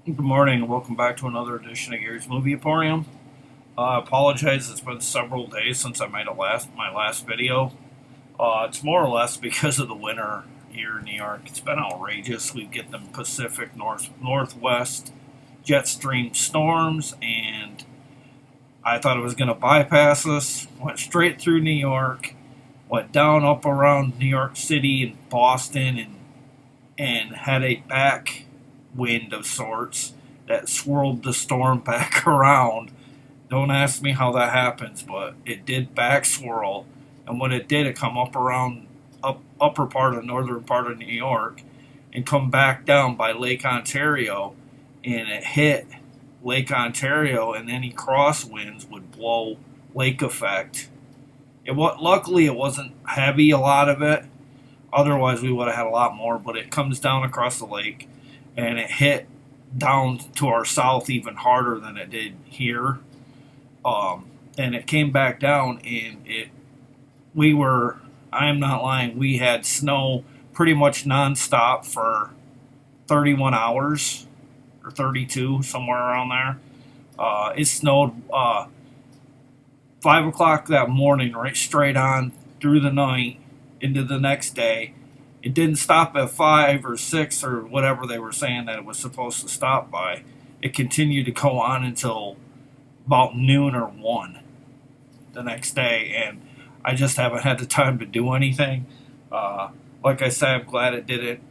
Good morning and welcome back to another edition of Gary's Movie Emporium. I apologize, it's been several days since I made my last video. It's more or less because of the winter here in New York. It's been outrageous. We get them Pacific Northwest jet stream storms, and I thought it was going to bypass us. Went straight through New York, went down up around New York City and Boston, and had a back wind of sorts that swirled the storm back around. Don't ask me how that happens, but it did back swirl, and when it did, it come up around upper part of northern part of New York, and come back down by Lake Ontario, and it hit Lake Ontario, and any crosswinds would blow lake effect. Luckily it wasn't heavy, a lot of it. Otherwise, we would have had a lot more, but it comes down across the lake, and it hit down to our south even harder than it did here. And it came back down, and I am not lying, we had snow pretty much nonstop for 31 hours, or 32, somewhere around there. It snowed 5 o'clock that morning, right straight on through the night into the next day. It didn't stop at 5 or 6 or whatever they were saying that it was supposed to stop by. It continued to go on until about noon or 1 the next day, and I just haven't had the time to do anything. Like I said, I'm glad it didn't,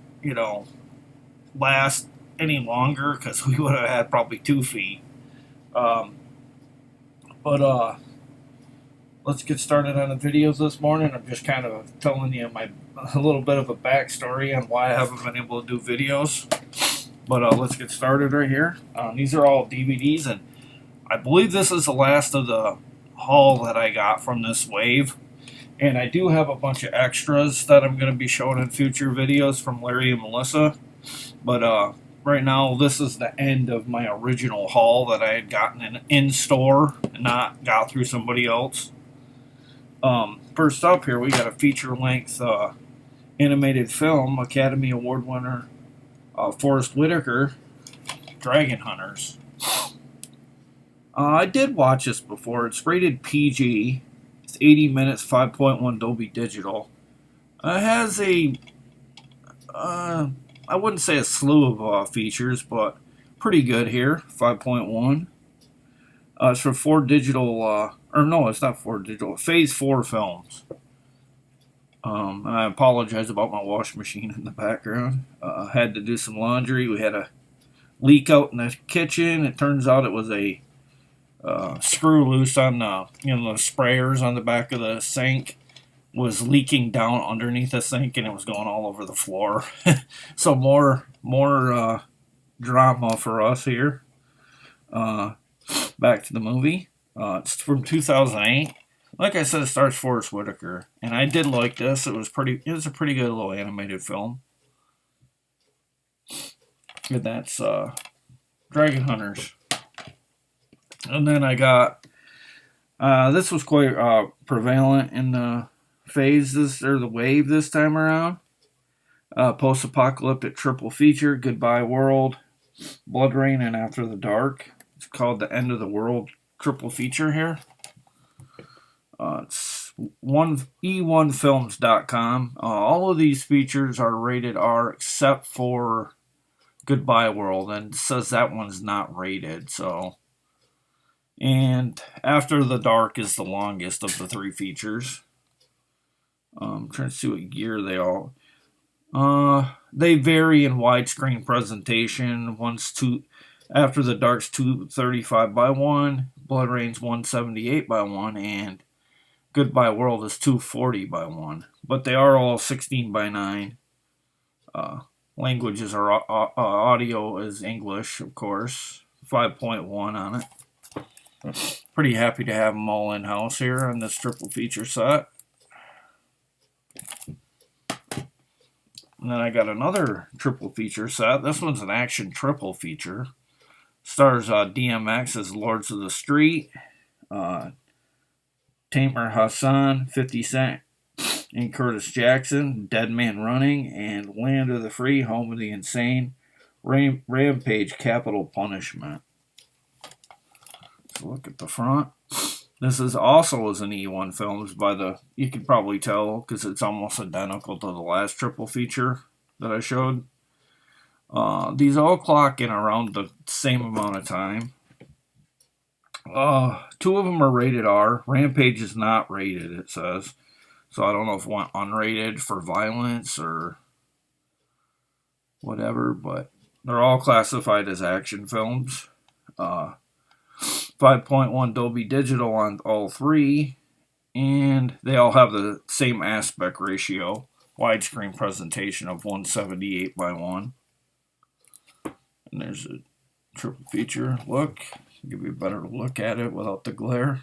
last any longer, because we would have had probably 2 feet. But let's get started on the videos this morning. I'm just kind of telling you a little bit of a backstory on why I haven't been able to do videos. But let's get started right here. These are all DVDs, and I believe this is the last of the haul that I got from this wave. And I do have a bunch of extras that I'm going to be showing in future videos from Larry and Melissa. But right now, this is the end of my original haul that I had gotten in store and not got through somebody else. First up here, we got a feature-length animated film, Academy Award winner Forrest Whitaker, Dragon Hunters. I did watch this before. It's rated PG. It's 80 minutes, 5.1 Dolby Digital. It has I wouldn't say a slew of features, but pretty good here, 5.1. It's for 4 digital, or no, it's not 4 digital, Phase 4 films. And I apologize about my washing machine in the background. Had to do some laundry. We had a leak out in the kitchen. It turns out it was a screw loose on the sprayers on the back of the sink was leaking down underneath the sink, and it was going all over the floor. So more drama for us here. Back to the movie. It's from 2008. Like I said, it stars Forrest Whitaker, and I did like this. It was a pretty good little animated film. And that's Dragon Hunters. And then I got this was quite prevalent in the the wave this time around. Post-apocalyptic triple feature: Goodbye World, Blood Rain, and After the Dark. It's called the End of the World triple feature here. It's e1films.com. All of these features are rated R except for Goodbye World, and it says that one's not rated. So, and After the Dark is the longest of the 3 features. I'm trying to see what year they all. They vary in widescreen presentation. After the Dark's 235:1, Blood Rain's 178:1, and Goodbye World is 240:1. But they are all 16:9. Languages are audio is English, of course. 5.1 on it. Pretty happy to have them all in house here on this triple feature set. And then I got another triple feature set. This one's an action triple feature. Stars DMX as Lords of the Street, Tamer Hassan, 50 Cent, and Curtis Jackson, Dead Man Running, and Land of the Free, Home of the Insane, Rampage Capital Punishment. So look at the front. This is also as an E1 Films by the, you could probably tell because it's almost identical to the last triple feature that I showed. These all clock in around the same amount of time. Two of them are rated R. Rampage is not rated, it says. So I don't know if it went unrated for violence or whatever, but they're all classified as action films. 5.1 Dolby Digital on all three, and they all have the same aspect ratio, widescreen presentation of 178 by 1. And there's a triple feature look. Give you a better look at it without the glare.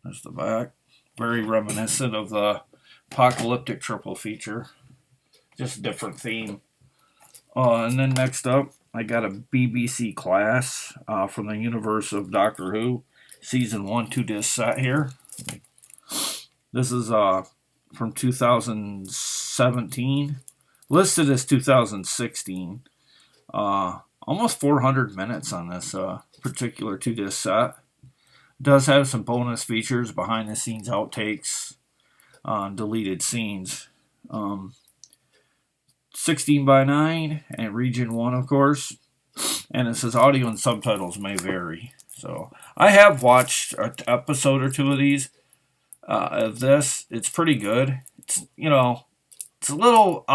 There's the back. Very reminiscent of the apocalyptic triple feature. Just a different theme. And then next up, I got a BBC Class from the universe of Doctor Who. Season 1 2-disc set here. This is from 2017. Listed as 2016. Almost 400 minutes on this particular 2-disc set. Does have some bonus features, behind the scenes outtakes, deleted scenes. 16 by 9 and region 1, of course. And it says audio and subtitles may vary. So I have watched an episode or two of these of this. It's pretty good. It's, you know, it's a little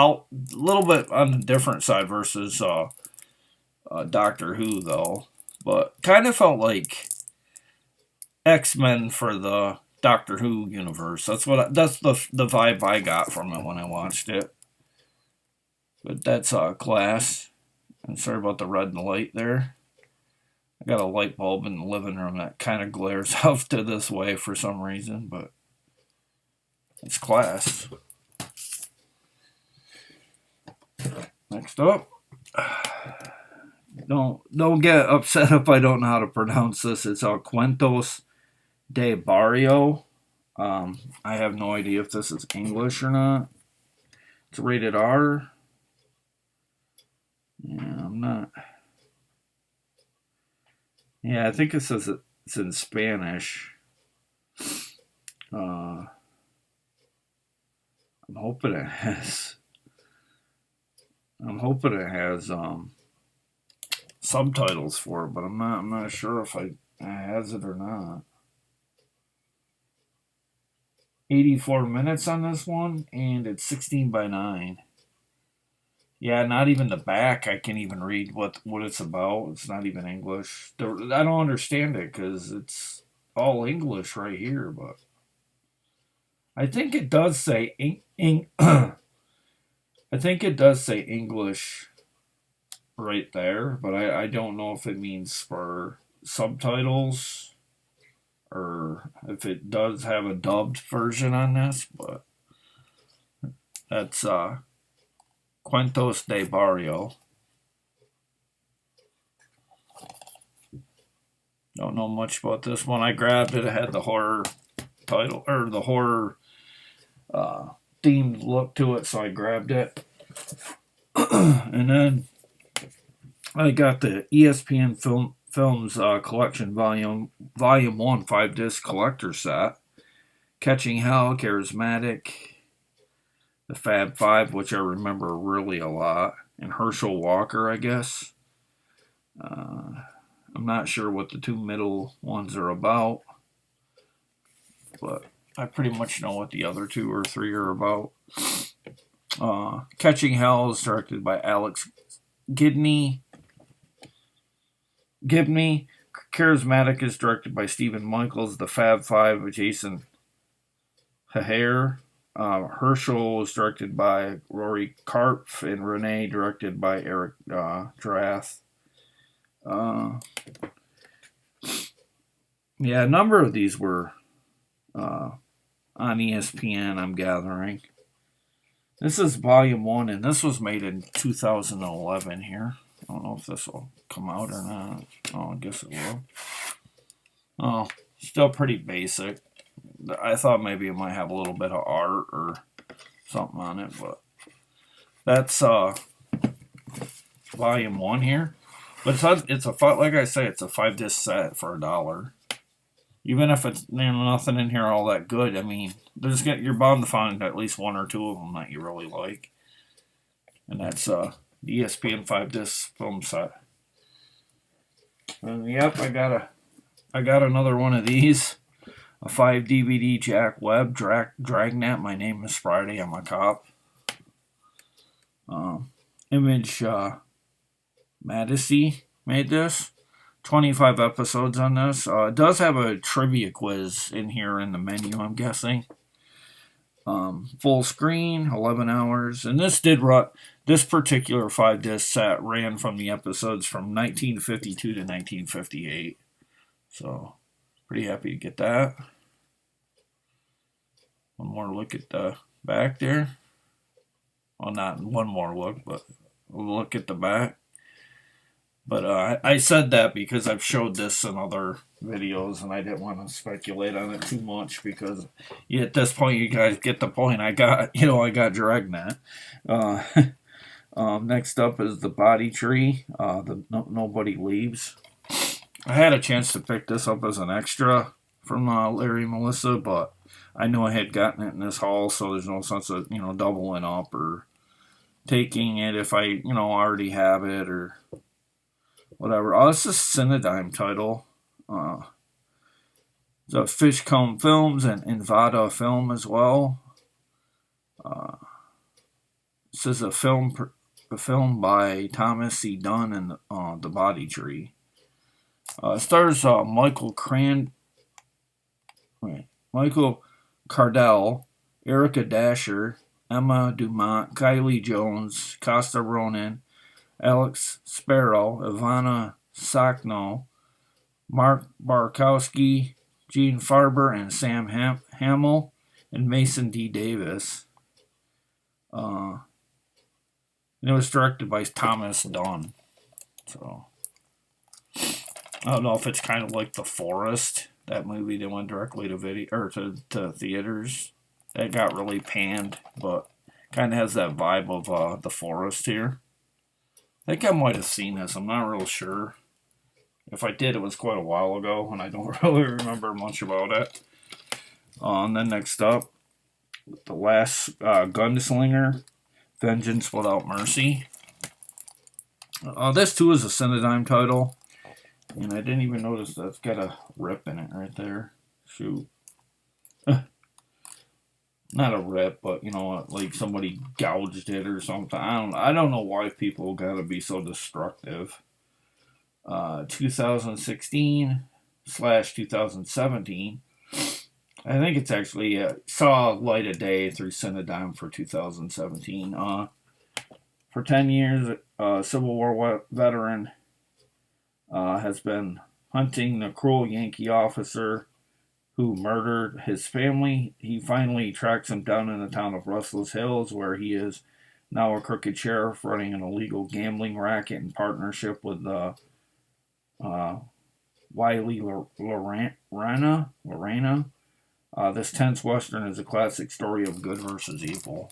bit on the different side versus Doctor Who though, but kind of felt like X-Men for the Doctor Who universe. That's the vibe I got from it when I watched it. But that's Class. And sorry about the red and the light there. I got a light bulb in the living room that kind of glares off to this way for some reason, but it's Class. Next up. Don't get upset if I don't know how to pronounce this. It's Cuentos de Barrio. I have no idea if this is English or not. It's rated R. Yeah, I'm not. Yeah, I think it says it's in Spanish. I'm hoping it has. I'm hoping it has subtitles for it, but I'm not sure if it has it or not. 84 minutes on this one, and it's 16 by 9. Yeah, not even the back I can even read what it's about. It's not even English. I don't understand it because it's all English right here, but I think it does say I think it does say English right there, but I don't know if it means for subtitles or if it does have a dubbed version on this, but that's Cuentos de Barrio. Don't know much about this one. I grabbed it. It had the horror title, or the horror themed look to it, so I grabbed it. And then I got the ESPN Films Collection Volume 1 5-disc collector set. Catching Hell, Charismatic, the Fab Five, which I remember really a lot, and Herschel Walker, I guess. I'm not sure what the two middle ones are about, but I pretty much know what the other 2 or 3 are about. Catching Hell is directed by Alex Gibney. Charismatic is directed by Stephen Michaels. The Fab Five of Jason Haher. Herschel is directed by Rory Karpf, and Renee directed by Eric Drath. Yeah, a number of these were on ESPN, I'm gathering. This is volume 1, and this was made in 2011 here. I don't know if this will come out or not. Oh, I guess it will. Oh, still pretty basic. I thought maybe it might have a little bit of art or something on it, but that's volume 1 here. But it's a like I say, it's a 5-disc set for $1. Even if it's nothing in here all that good, I mean, you're bound to find at least 1 or 2 of them that you really like. And that's the ESPN 5-disc film set. And yep, I got another one of these. A 5 DVD Jack Webb Dragnet. My name is Friday. I'm a cop. Image Madison made this. 25 episodes on this. It does have a trivia quiz in here in the menu, I'm guessing. Full screen, 11 hours. And this particular 5-disc set ran from the episodes from 1952 to 1958. So, pretty happy to get that. One more look at the back there. Well, not one more look, but a look at the back. But I said that because I've showed this in other videos, and I didn't want to speculate on it too much because at this point you guys get the point. I got Dragnet. Next up is the Body Tree. Nobody Leaves. I had a chance to pick this up as an extra from Larry and Melissa, but I knew I had gotten it in this haul, so there's no sense of doubling up or taking it if I already have it or whatever. Oh, it's a Cinedigm title. The Fishcomb Films and Invada Film as well. This is a film by Thomas C. Dunn and The Body Tree. It stars Michael Cardell, Erica Dasher, Emma Dumont, Kylie Jones, Costa Ronan, Alex Sparrow, Ivana Sakno, Mark Barkowski, Gene Farber, and Sam Hamill, and Mason D. Davis. And it was directed by Thomas Dunn. So, I don't know if it's kind of like The Forest, that movie that went directly to video or to theaters. That got really panned, but kind of has that vibe of The Forest here. I think I might have seen this. I'm not real sure. If I did, it was quite a while ago, and I don't really remember much about it. And then next up, The Last Gunslinger, Vengeance Without Mercy. This too is a Cinedigm title, and I didn't even notice that's got a rip in it right there. Shoot. Not a rip, but like somebody gouged it or something. I don't know why people gotta be so destructive. 2016/2017. I think it's actually saw light of day through Cinedigm for 2017. For 10 years, Civil War veteran has been hunting the cruel Yankee officer who murdered his family. He finally tracks him down in the town of Russells Hills, where he is now a crooked sheriff running an illegal gambling racket in partnership with Wiley Lorena. This tense Western is a classic story of good versus evil.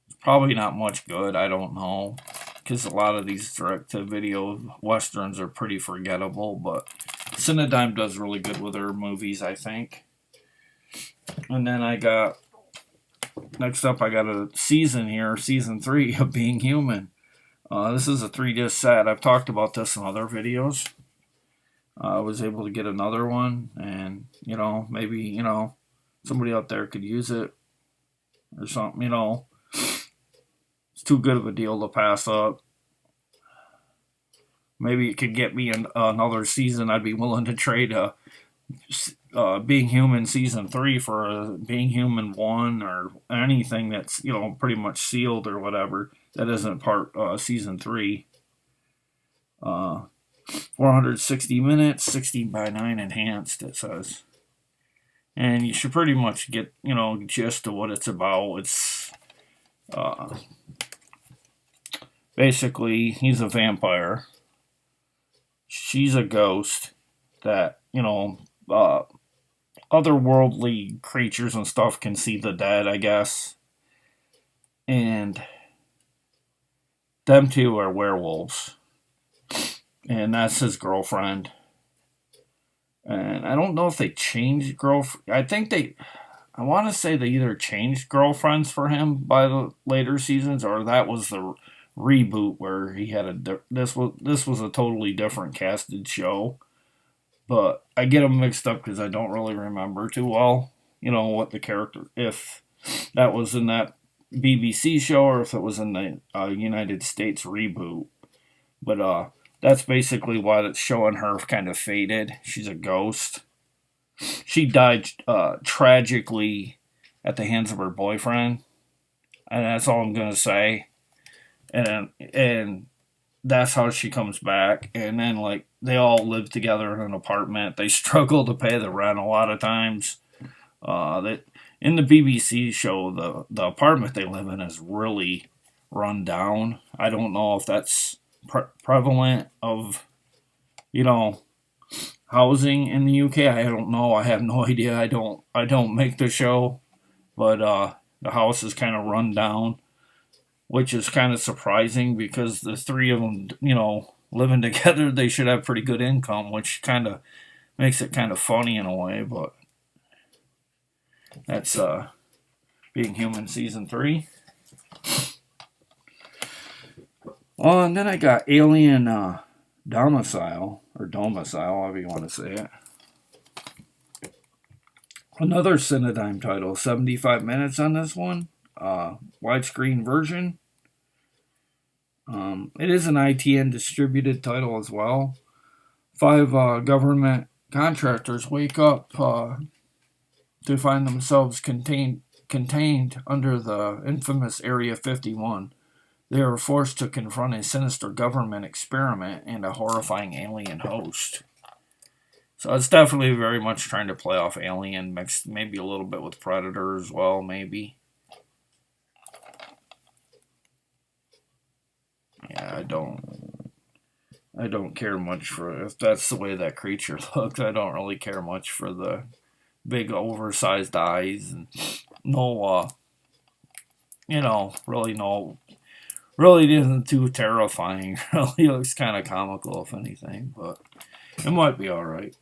It's probably not much good, I don't know, because a lot of these direct-to-video Westerns are pretty forgettable, but Cinedigm does really good with their movies, I think. And then next up I got a season here, season 3 of Being Human. This is a 3-disc set. I've talked about this in other videos. I was able to get another one, and, maybe, somebody out there could use it or something, It's too good of a deal to pass up. Maybe it could get me another season. I'd be willing to trade Being Human Season 3 for Being Human 1 or anything that's, pretty much sealed or whatever. That isn't part Season 3. 460 minutes, 16:9 enhanced, it says. And you should pretty much get, gist of what it's about. It's basically, he's a vampire. She's a ghost that, otherworldly creatures and stuff can see the dead, I guess. And them two are werewolves, and that's his girlfriend. And I don't know if they changed girlfriend. I want to say they either changed girlfriends for him by the later seasons, or that was the reboot where he had this was a totally different casted show. But I get them mixed up because I don't really remember too well. What the character, if that was in that BBC show or if it was in the United States reboot. But that's basically why it's showing her kind of faded. She's a ghost. She died tragically at the hands of her boyfriend, and that's all I'm gonna say. And that's how she comes back. And then they all live together in an apartment. They struggle to pay the rent a lot of times. That in the BBC show, the apartment they live in is really run down. I don't know if that's prevalent of housing in the UK. I don't know. I have no idea. I don't make the show, but the house is kind of run down, which is kind of surprising because the three of them, living together, they should have pretty good income, which kind of makes it kind of funny in a way. But that's Being Human season 3. Oh, and then I got Alien Domicile, or Domicile, however you want to say it. Another Cinedigm title, 75 minutes on this one. Widescreen version. It is an ITN distributed title as well. 5 government contractors wake up to find themselves contained under the infamous Area 51. They are forced to confront a sinister government experiment and a horrifying alien host. So it's definitely very much trying to play off Alien, mixed maybe a little bit with Predator as well, maybe. Yeah, I don't care much for, if that's the way that creature looks, I don't really care much for the big oversized eyes and really isn't too terrifying. Really looks kind of comical, if anything, but it might be alright.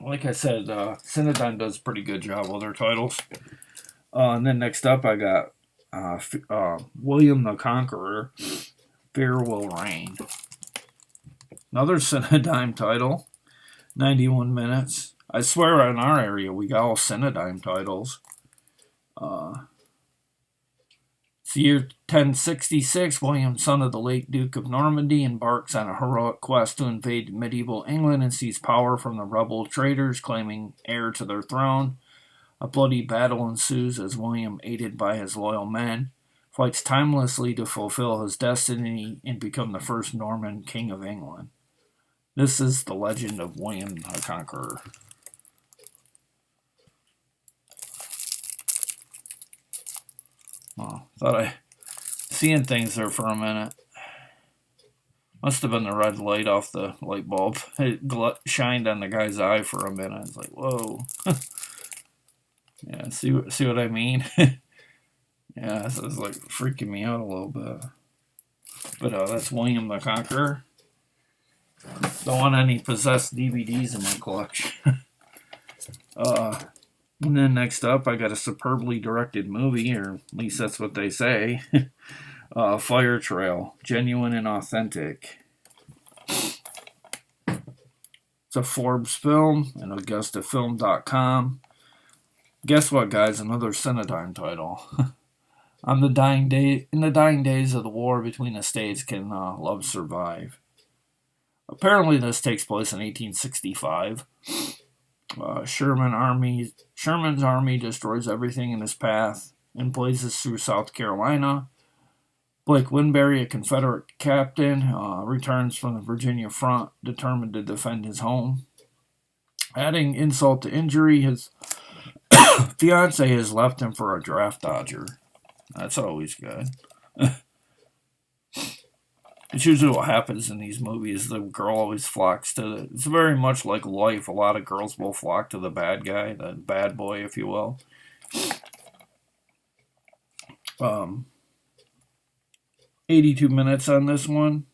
Like I said, Cinedigm does a pretty good job with their titles. And then next up, I got William the Conqueror, Fear Will Reign. Another Cinedigm title, 91 minutes. I swear in our area, we got all Cinedigm titles. It's the year 1066. William, son of the late Duke of Normandy, embarks on a heroic quest to invade medieval England and seize power from the rebel traders claiming heir to their throne. A bloody battle ensues as William, aided by his loyal men, fights timelessly to fulfill his destiny and become the first Norman king of England. This is the legend of William the Conqueror. Oh, thought I seeing things there for a minute. Must have been the red light off the light bulb. It shined on the guy's eye for a minute. It's like, whoa. Yeah, see what I mean? Yeah, this is like freaking me out a little bit. But that's William the Conqueror. Don't want any possessed DVDs in my collection. And then next up, I got a superbly directed movie, or at least that's what they say. Fire Trail, genuine and authentic. It's a Forbes film and AugustaFilm.com. Guess what, guys? Another Cinedigm title. In the dying days of the war between the states, can love survive? Apparently, this takes place in 1865. Sherman's army destroys everything in his path and blazes through South Carolina. Blake Winberry, a Confederate captain, returns from the Virginia front, determined to defend his home. Adding insult to injury, his fiancée has left him for a draft dodger. That's always good. It's usually what happens in these movies. The girl always flocks to it's very much like life. A lot of girls will flock to the bad guy, the bad boy, if you will. 82 minutes on this one.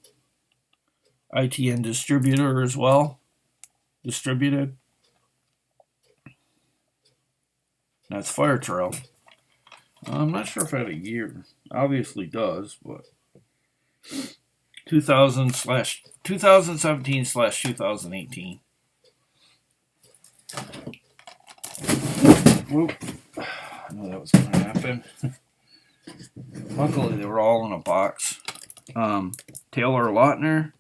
ITN distributor as well. Distributed. That's Fire Trail. I'm not sure if it had a year. Obviously does, but 2017/2018. Whoop. I knew that was going to happen. Luckily, they were all in a box. Taylor Lautner,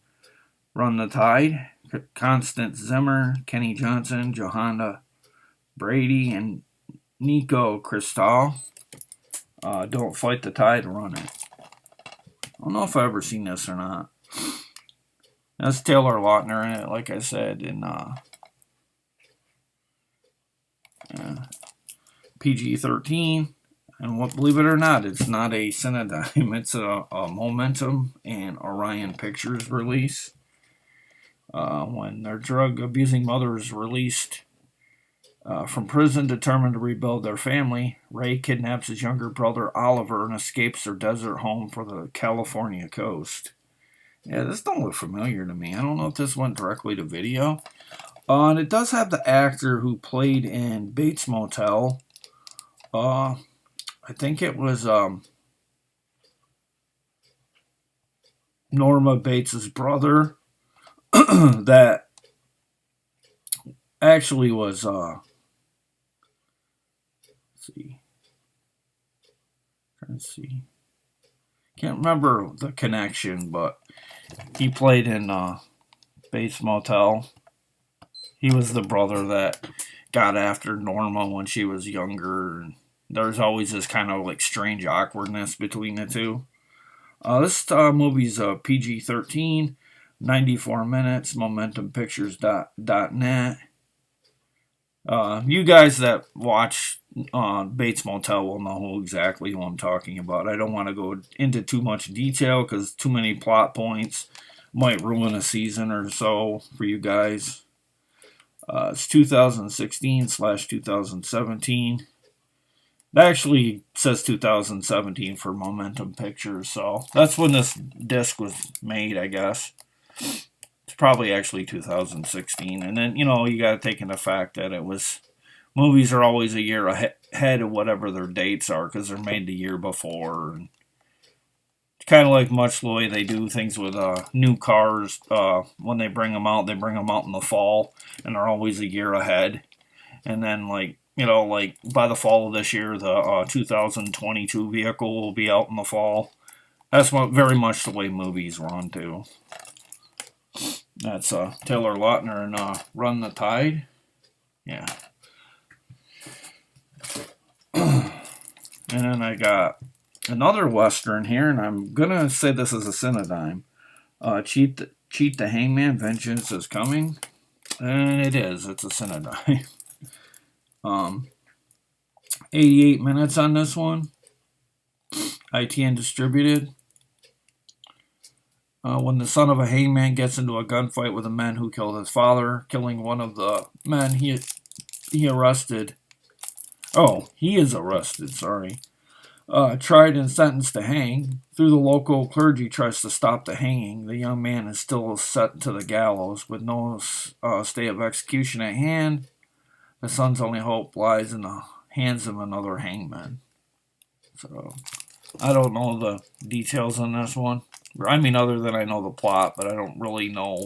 Run the Tide, Constance Zimmer, Kenny Johnson, Johanna Brady, and Nico Cristal. Don't Fight the Tide, Run It. I don't know if I've ever seen this or not. That's Taylor Lautner in it, like I said, in PG-13. And believe it or not, it's not a Cinedigm. It's a Momentum and Orion Pictures release. When their drug-abusing mother is released from prison, determined to rebuild their family, Ray kidnaps his younger brother Oliver and escapes their desert home for the California coast. Yeah, this don't look familiar to me. I don't know if this went directly to video. And it does have the actor who played in Bates Motel. I think it was Norma Bates' brother that actually was let's see. Trying to see. Can't remember the connection, but he played in Bates Motel. He was the brother that got after Norma when she was younger. There's always this kind of like strange awkwardness between the two. This movie's PG-13, 94 minutes, MomentumPictures.net. You guys that watch Bates Motel will know exactly who I'm talking about. I don't want to go into too much detail because too many plot points might ruin a season or so for you guys. It's 2016/2017. It actually says 2017 for Momentum Pictures, so that's when this disc was made, I guess. It's probably actually 2016. And then, you got to take into fact that movies are always a year ahead of whatever their dates are because they're made the year before. And it's kind of like much the way they do things with new cars. When they bring them out in the fall, and they're always a year ahead. And then, like by the fall of this year, the 2022 vehicle will be out in the fall. That's very much the way movies run, too. That's Taylor Lautner and Run the Tide. Yeah. And then I got another Western here, and I'm going to say this is a Cinedigm. Cheat the Hangman, Vengeance is Coming. And it is. It's a Cinedigm. 88 minutes on this one. ITN distributed. When the son of a hangman gets into a gunfight with the men who killed his father, killing one of the men he arrested. Oh, he is arrested, sorry. Tried and sentenced to hang. Through the local clergy tries to stop the hanging. The young man is still set to the gallows with no stay of execution at hand. The son's only hope lies in the hands of another hangman. So, I don't know the details on this one. I mean, other than I know the plot, but I don't really know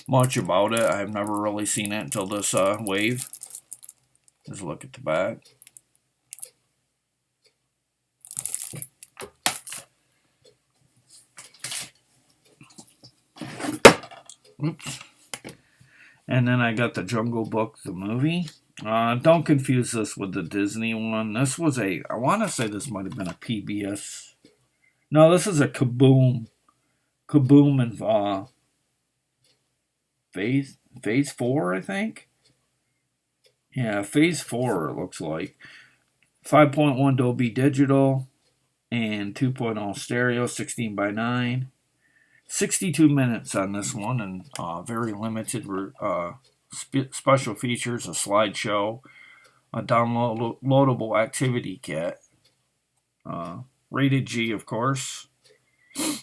much about it. I've never really seen it until this wave. Let's look at the back. Oops. And then I got the Jungle Book, the movie. Don't confuse this with the Disney one. This was I want to say this might have been a PBS. No, this is a Kaboom. Kaboom and Phase 4, I think. Yeah, Phase 4 it looks like. 5.1 Dolby Digital and 2.0 stereo, 16:9. 62 minutes on this one, and very limited special features, a slideshow, a downloadable activity kit, rated G, of course.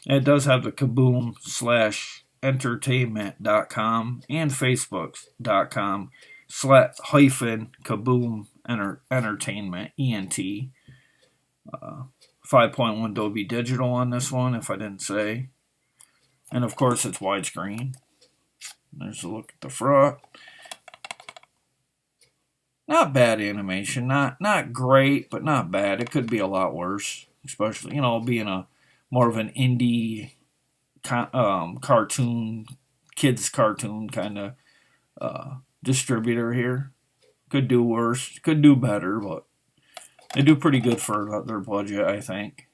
It does have the kaboom/entertainment.com and facebook.com/kaboom entertainment ENT. 5.1 Dolby Digital on this one, if I didn't say. And of course, it's widescreen. There's a look at the front. Not bad animation, not great, but not bad. It could be a lot worse, especially being a more of an indie cartoon, kids cartoon kind of distributor here. Could do worse, could do better, but they do pretty good for their budget, I think.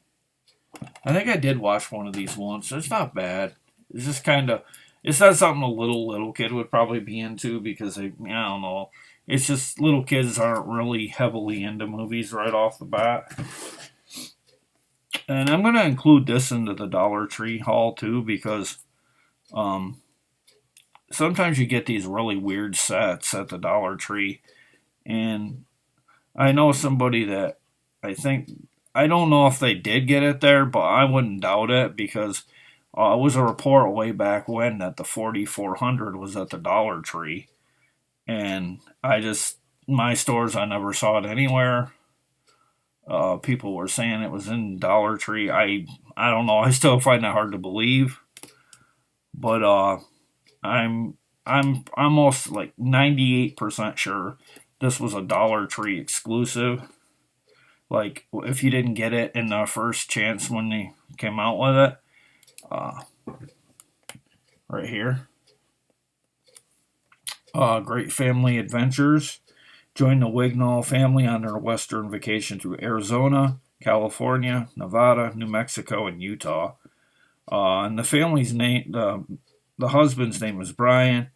I think I did watch one of these once. It's not bad. It's just kind of, it's not something a little kid would probably be into because I don't know. It's just little kids aren't really heavily into movies right off the bat. And I'm going to include this into the Dollar Tree haul too because sometimes you get these really weird sets at the Dollar Tree. And I know somebody that I don't know if they did get it there, but I wouldn't doubt it because it was a report way back when that the 4400 was at the Dollar Tree. And my stores, I never saw it anywhere. People were saying it was in Dollar Tree. I don't know. I still find that hard to believe. But I'm almost like 98% sure this was a Dollar Tree exclusive. Like, if you didn't get it in the first chance when they came out with it. Right here. Great Family Adventures. Join the Wignall family on their western vacation through Arizona, California, Nevada, New Mexico, and Utah. And the family's name, the husband's name is Brian,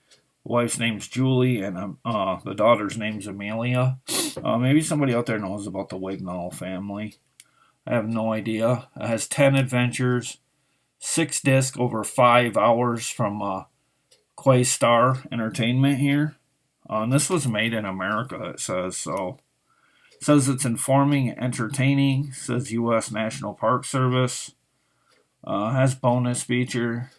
the wife's name's Julie, and the daughter's name's Amelia. Maybe somebody out there knows about the Wignall family. I have no idea. It has 10 adventures, 6 discs over 5 hours from Quaystar Entertainment here. And this was made in America, it says. So it says it's informing and entertaining. It says U.S. National Park Service. Has bonus feature.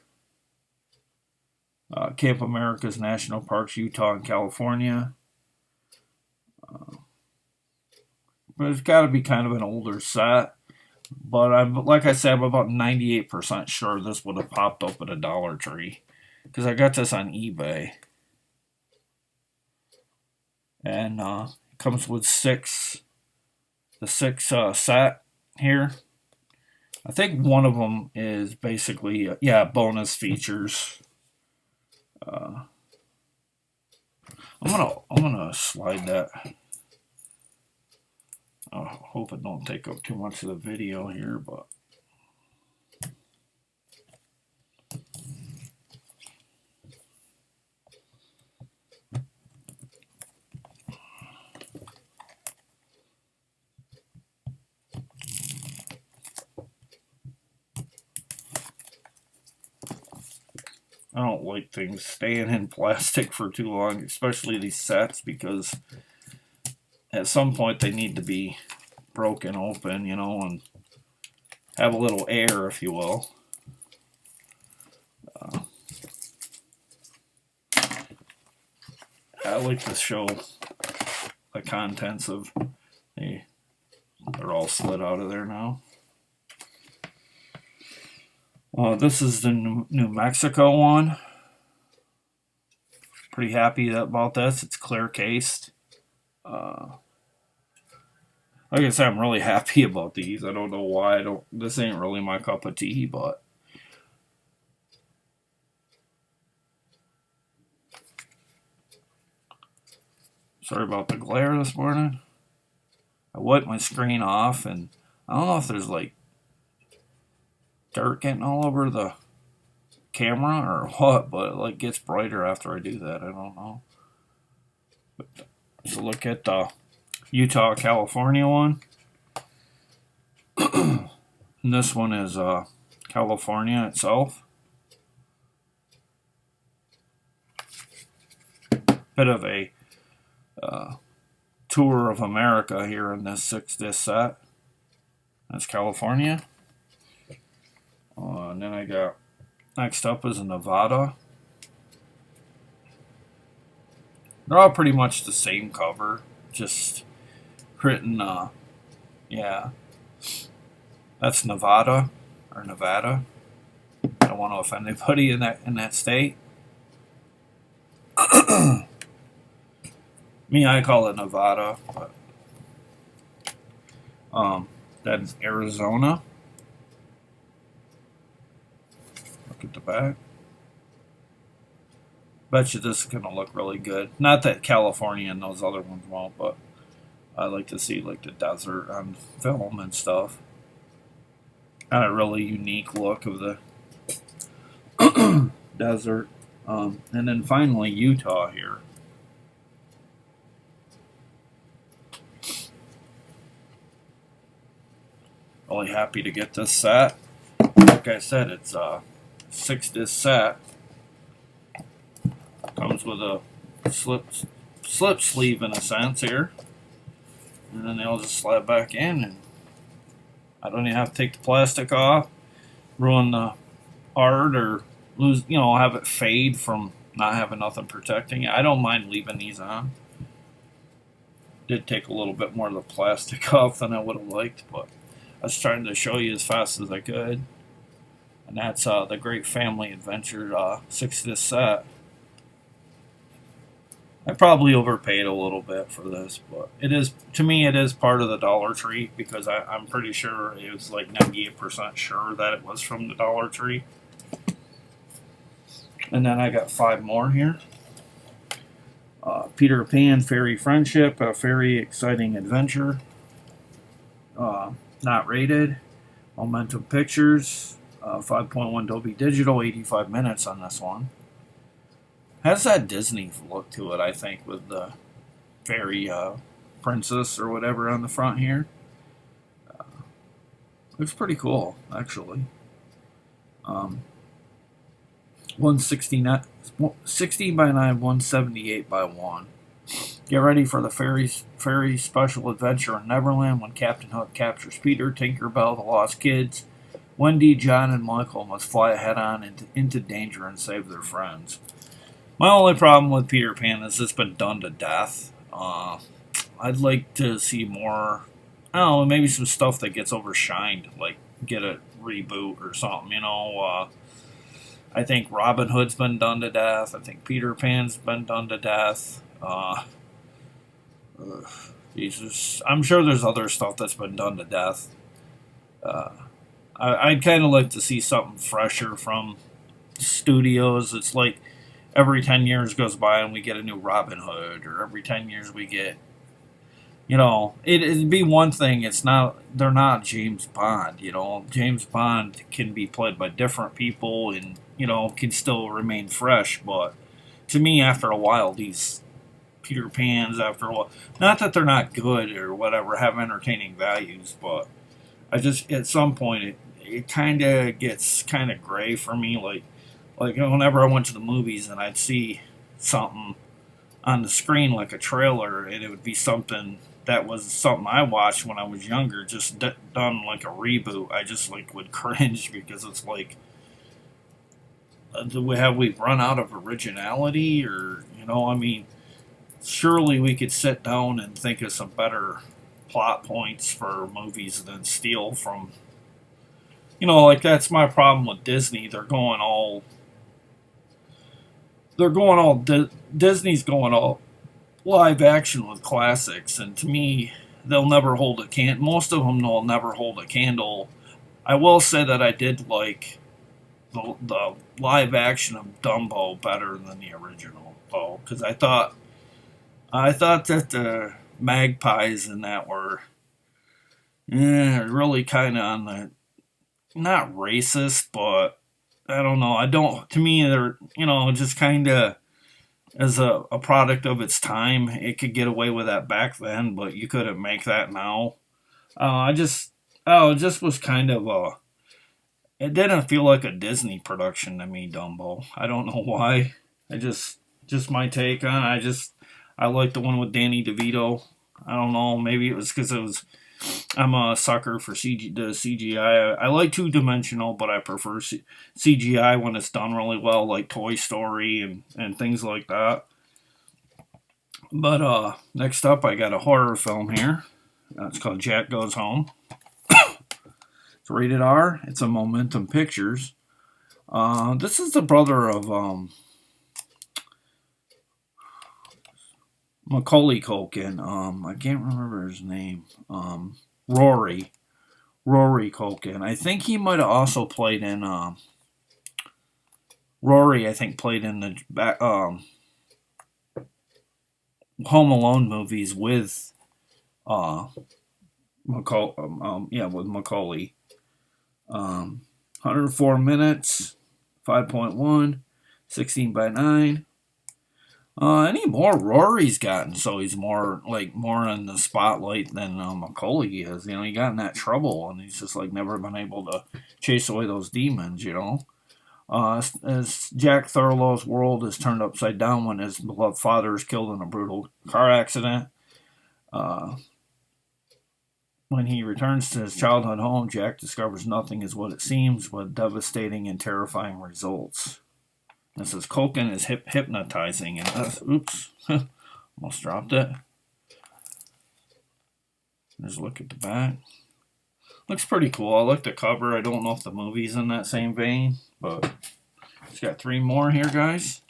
Camp America's National Parks, Utah and California. But it's got to be kind of an older set. But like I said, I'm about 98% sure this would have popped up at a Dollar Tree. Because I got this on eBay. And it comes with the six set here. I think one of them is basically, bonus features. I'm gonna slide that. I hope it don't take up too much of the video here, but. I don't like things staying in plastic for too long, especially these sets, because at some point they need to be broken open, and have a little air, if you will. I like to show the contents of they're all slid out of there now. This is the New Mexico one. Pretty happy about this. It's clear cased. Like I said, I'm really happy about these. I don't know why. This ain't really my cup of tea, but sorry about the glare this morning. I wiped my screen off, and I don't know if there's like dirt getting all over the camera or what, but it like gets brighter after I do that. I don't know. But let's look at the Utah, California one. And this one is California itself. Bit of a tour of America here in this 6-disc set. That's California. And then I got, next up is a Nevada. They're all pretty much the same cover, just written, yeah, that's Nevada, or Nevada. I don't want to offend anybody in that state. Me, I call it Nevada, but that's Arizona. Look at the back. Bet you this is gonna look really good. Not that California and those other ones won't, but I like to see like the desert on film and stuff. Got a really unique look of the desert. And then finally Utah here. Really happy to get this set. Like I said, it's a 6-disc set. Comes with a slip sleeve in a sense here. And then they'll just slide back in, and I don't even have to take the plastic off, ruin the art, or lose, have it fade from not having nothing protecting it. I don't mind leaving these on. Did take a little bit more of the plastic off than I would have liked, but I was trying to show you as fast as I could. And that's the Great Family Adventure 6-disc set. I probably overpaid a little bit for this, but it is, to me, it is part of the Dollar Tree, because I'm pretty sure it was like 98% sure that it was from the Dollar Tree. And then I got 5 more here. Peter Pan, Fairy Friendship, A Very Exciting Adventure. Not rated. Momentum Pictures, 5.1 Dolby Digital, 85 minutes on this one. Has that Disney look to it, I think, with the fairy princess or whatever on the front here. Looks pretty cool, actually. 169, 16 by 9, 178 by 1. Get ready for the fairy special adventure in Neverland when Captain Hook captures Peter, Tinkerbell, the Lost Kids. Wendy, John, and Michael must fly head-on into danger and save their friends. My only problem with Peter Pan is it's been done to death. I'd like to see more, I don't know, maybe some stuff that gets overshined, like get a reboot or something, I think Robin Hood's been done to death. I think Peter Pan's been done to death. Jesus, I'm sure there's other stuff that's been done to death. I'd kind of like to see something fresher from studios. It's like every 10 years goes by and we get a new Robin Hood, or every 10 years we get, it'd be one thing. They're not James Bond, James Bond can be played by different people and, can still remain fresh. But to me, after a while, these Peter Pans, after a while, not that they're not good or whatever, have entertaining values, but I just, at some point, it kind of gets kind of gray for me. Like whenever I went to the movies and I'd see something on the screen like a trailer, and it would be something that was something I watched when I was younger, just done like a reboot. I just would cringe, because it's like, have we run out of originality? Or surely we could sit down and think of some better plot points for movies than steal from. That's my problem with Disney. Disney's going all live action with classics, and to me, they'll never hold a candle. Most of them will never hold a candle. I will say that I did like the live action of Dumbo better than the original, though, because I thought that the magpies in that were really kind of on the, not racist, but I don't know. To me, they're, just kind of as a product of its time. It could get away with that back then, but you couldn't make that now. It just was kind of it didn't feel like a Disney production to me, Dumbo. I don't know why. Just my take on it. I like the one with Danny DeVito. I don't know. Maybe it was because it was I'm a sucker for the CGI. I like two-dimensional, but I prefer CGI when it's done really well, like Toy Story and things like that. But next up, I got a horror film here. It's called Jack Goes Home. It's rated R. It's a Momentum Pictures. This is the brother of Macaulay Culkin. I can't remember his name. Rory Culkin. I think he might have also played in. Rory, I think, played in the Home Alone movies with with Macaulay. 104 minutes, 5.1, 16 by 9. Any more Rory's gotten, so he's more in the spotlight than Macaulay is. You know, he got in that trouble, and he's just like never been able to chase away those demons. You know, as Jack Thurlow's world is turned upside down when his beloved father is killed in a brutal car accident. When he returns to his childhood home, Jack discovers nothing is what it seems, with devastating and terrifying results. It says Culkin is hypnotizing, and oops, almost dropped it. Just look at the back. Looks pretty cool. I like the cover. I don't know if the movie's in that same vein, but it's got 3 more here, guys.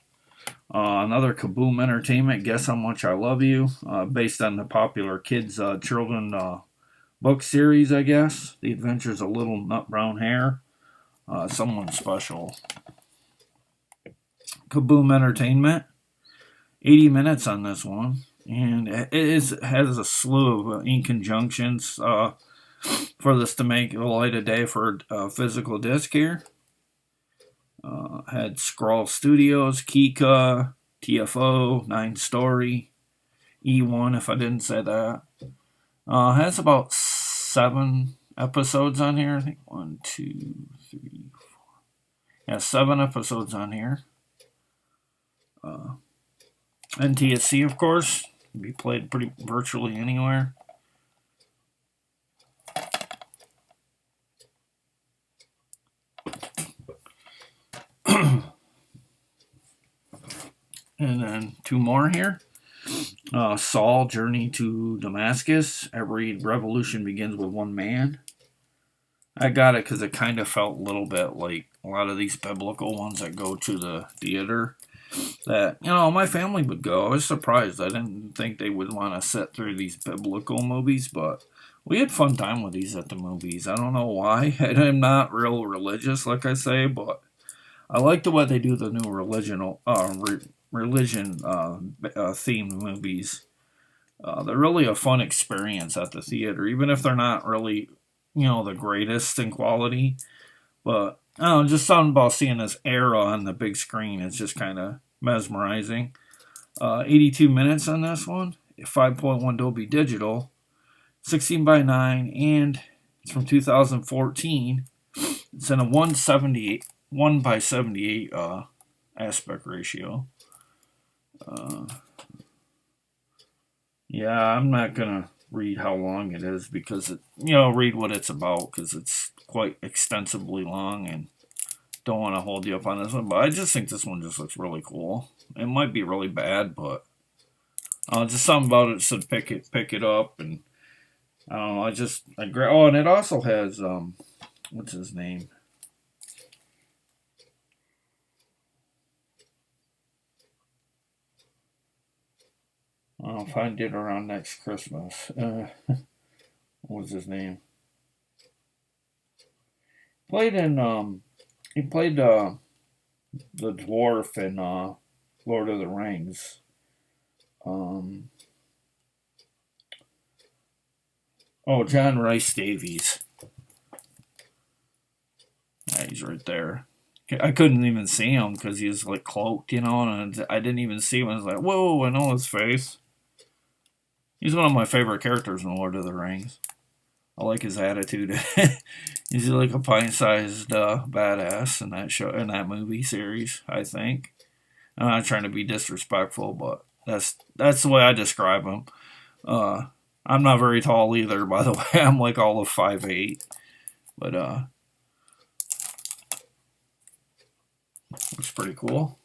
Another Kaboom Entertainment, Guess How Much I Love You, based on the popular kids' children book series, I guess. The Adventures of Little Nut Brown Hare. Someone special. Kaboom Entertainment. 80 minutes on this one. And it has a slew of ink conjunctions for this to make the light of day for physical disc here. Had Scroll Studios, Kika, TFO, 9 Story, E1, if I didn't say that. Has about 7 episodes on here. I think 1, 2, 3, 4. Yeah, 7 episodes on here. NTSC, of course, can be played pretty virtually anywhere. And then 2 more here. Saul, Journey to Damascus. Every revolution begins with one man. I got it because it kind of felt a little bit like a lot of these biblical ones that go to the theater. That, you know, my family would go. I was surprised. I didn't think they would want to sit through these biblical movies, but we had fun time with these at the movies. I don't know why. I'm not real religious, like I say, but I like the way they do the new religion themed movies. They're really a fun experience at the theater, even if they're not really, you know, the greatest in quality. But I don't know, just something about seeing this era on the big screen is just kind of mesmerizing. 82 minutes on this one, 5.1 Dolby Digital, 16 by 9, and it's from 2014. It's in a 1 by 78 aspect ratio. Yeah, I'm not gonna read how long it is because read what it's about because it's quite extensively long and don't want to hold you up on this one. But I just think this one just looks really cool. It might be really bad, but just something about it said pick it up, and I don't know. Oh, and it also has what's his name? I'll find it around next Christmas. What was his name? He played the dwarf in Lord of the Rings. John Rice Davies. Yeah, he's right there. I couldn't even see him because he was like cloaked, and I didn't even see him. I was like, whoa, I know his face. He's one of my favorite characters in Lord of the Rings. I like his attitude. He's like a pint-sized badass in that show, in that movie series. I think. I'm not trying to be disrespectful, but that's the way I describe him. I'm not very tall either, by the way. I'm like all of 5'8". But looks pretty cool.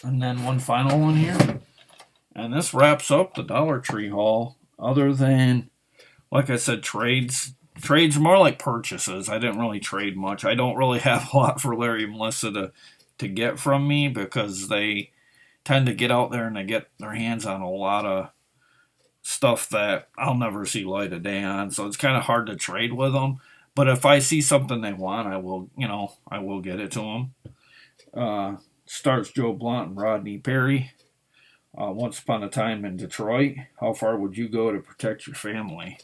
And then one final one here. And this wraps up the Dollar Tree haul. Other than, like I said, trades. Trades more like purchases. I didn't really trade much. I don't really have a lot for Larry and Melissa to get from me because they tend to get out there and they get their hands on a lot of stuff that I'll never see light of day on. So it's kind of hard to trade with them. But if I see something they want, I will get it to them. Starts Joe Blunt and Rodney Perry. Once upon a time in Detroit, how far would you go to protect your family?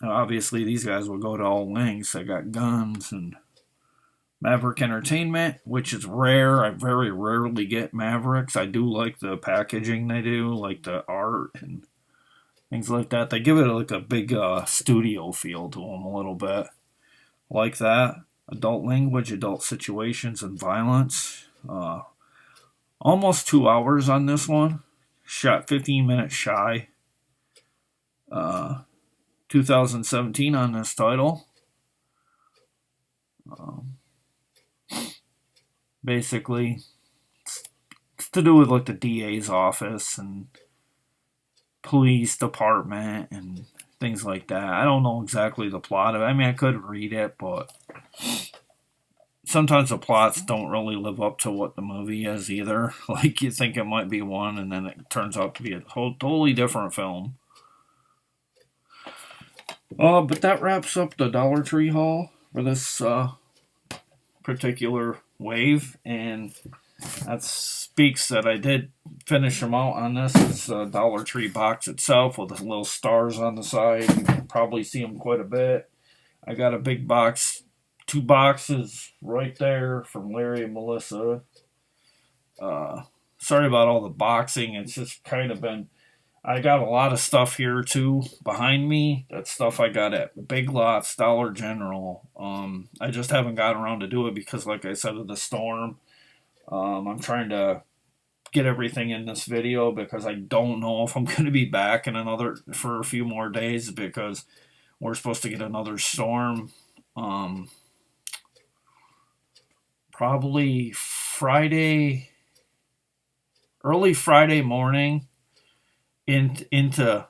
Obviously, these guys will go to all lengths. They got guns and Maverick Entertainment, which is rare. I very rarely get Mavericks. I do like the packaging they do, like the art and things like that. They give it like a big studio feel to them a little bit. Like that. Adult language, adult situations, and violence. Almost 2 hours on this one. Shot 15 minutes shy. 2017 on this title. Basically, it's to do with like the DA's office and police department and things like that. I don't know exactly the plot of it. I mean, I could read it, but sometimes the plots don't really live up to what the movie is either. Like, you think it might be one, and then it turns out to be a totally different film. But that wraps up the Dollar Tree haul for this particular wave, and that speaks that I did finish them out on this. It's a Dollar Tree box itself with the little stars on the side. You can probably see them quite a bit. I got a big box, 2 boxes right there from Larry and Melissa. Sorry about all the boxing. It's just kind of been... I got a lot of stuff here too behind me. That's stuff I got at Big Lots, Dollar General. I just haven't got around to do it because, like I said, of the storm. I'm trying to get everything in this video because I don't know if I'm going to be back for a few more days because we're supposed to get another storm. Probably early Friday morning. Into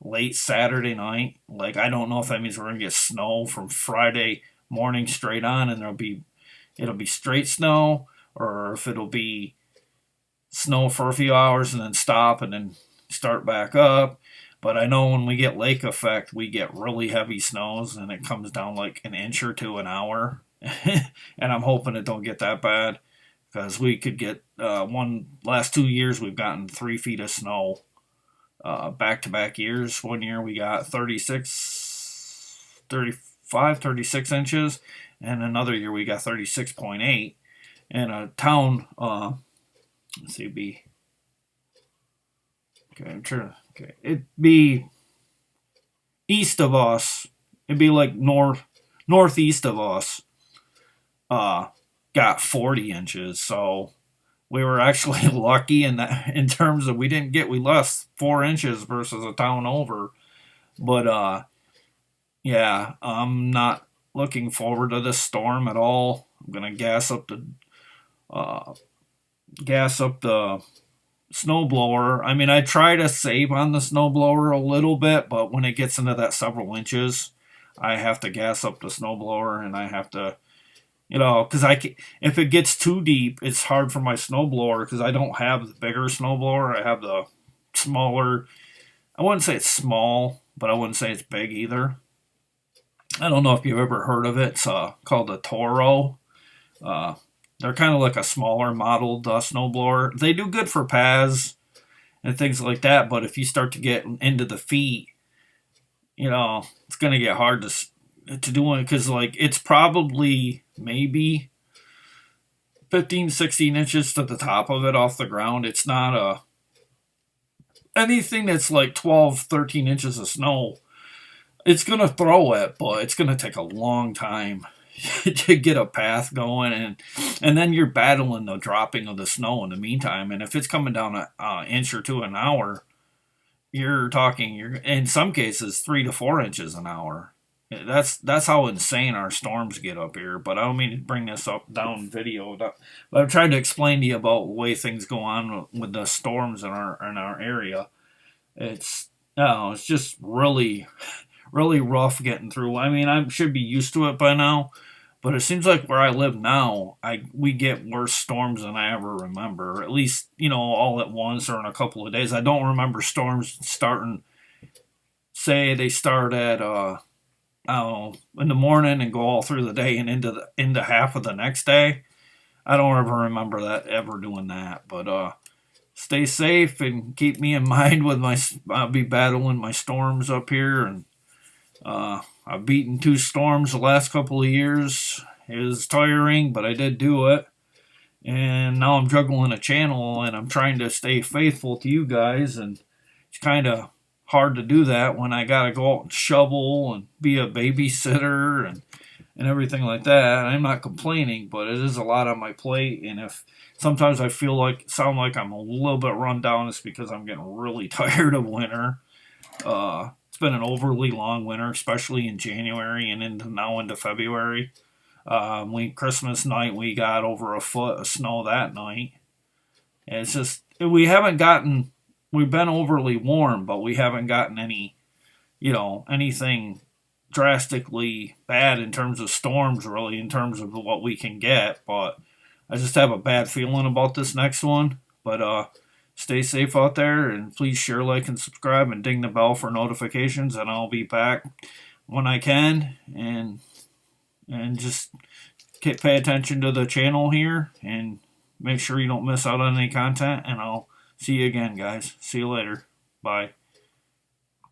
late Saturday night. Like, I don't know if that means we're gonna get snow from Friday morning straight on, and it'll be straight snow, or if it'll be snow for a few hours and then stop and then start back up. But I know when we get lake effect, we get really heavy snows, and it comes down like an inch or two an hour. And I'm hoping it don't get that bad because we could get last 2 years we've gotten 3 feet of snow. Back-to-back years. One year we got 36 inches, and another year we got 36.8. And a town, let's see, it'd be east of us. It'd be like northeast of us. Got 40 inches, so we were actually lucky in terms of we lost 4 inches versus a town over. But yeah, I'm not looking forward to this storm at all. I'm gonna gas up the snowblower. I mean, I try to save on the snowblower a little bit, but when it gets into that several inches, I have to gas up the snowblower, and I have to, because if it gets too deep, it's hard for my snowblower because I don't have the bigger snowblower. I have the smaller. I wouldn't say it's small, but I wouldn't say it's big either. I don't know if you've ever heard of it. It's called a Toro. They're kind of like a smaller modeled snowblower. They do good for paths and things like that, but if you start to get into the feet, it's going to get hard to do it because, like, it's probably maybe 15, 16 inches to the top of it off the ground. It's not anything that's like 12, 13 inches of snow. It's going to throw it, but it's going to take a long time to get a path going, and then you're battling the dropping of the snow in the meantime. And if it's coming down an inch or two an hour, you're talking you're in some cases 3 to 4 inches an hour. That's how insane our storms get up here. But I don't mean to bring this up down video. But I've tried to explain to you about the way things go on with the storms in our area. It's no, it's just really rough getting through. I mean, I should be used to it by now, but it seems like where I live now, we get worse storms than I ever remember. At least, all at once or in a couple of days. I don't remember storms starting. Say they start at I don't know, in the morning and go all through the day and into half of the next day. I don't ever remember that ever doing that. But stay safe and keep me in mind with I'll be battling my storms up here, and I've beaten 2 storms the last couple of years. It was tiring, but I did do it. And now I'm juggling a channel, and I'm trying to stay faithful to you guys. And it's kind of hard to do that when I got to go out and shovel and be a babysitter and everything like that. I'm not complaining, but it is a lot on my plate. And if sometimes I sound like I'm a little bit run down, it's because I'm getting really tired of winter. It's been an overly long winter, especially in January and into February. Christmas night, we got over a foot of snow that night. And it's just, we've been overly warm, but we haven't gotten anything drastically bad in terms of storms, really, in terms of what we can get. But I just have a bad feeling about this next one. But stay safe out there, and please share, like, and subscribe, and ding the bell for notifications, and I'll be back when I can, and just pay attention to the channel here, and make sure you don't miss out on any content, and I'll see you again, guys. See you later. Bye.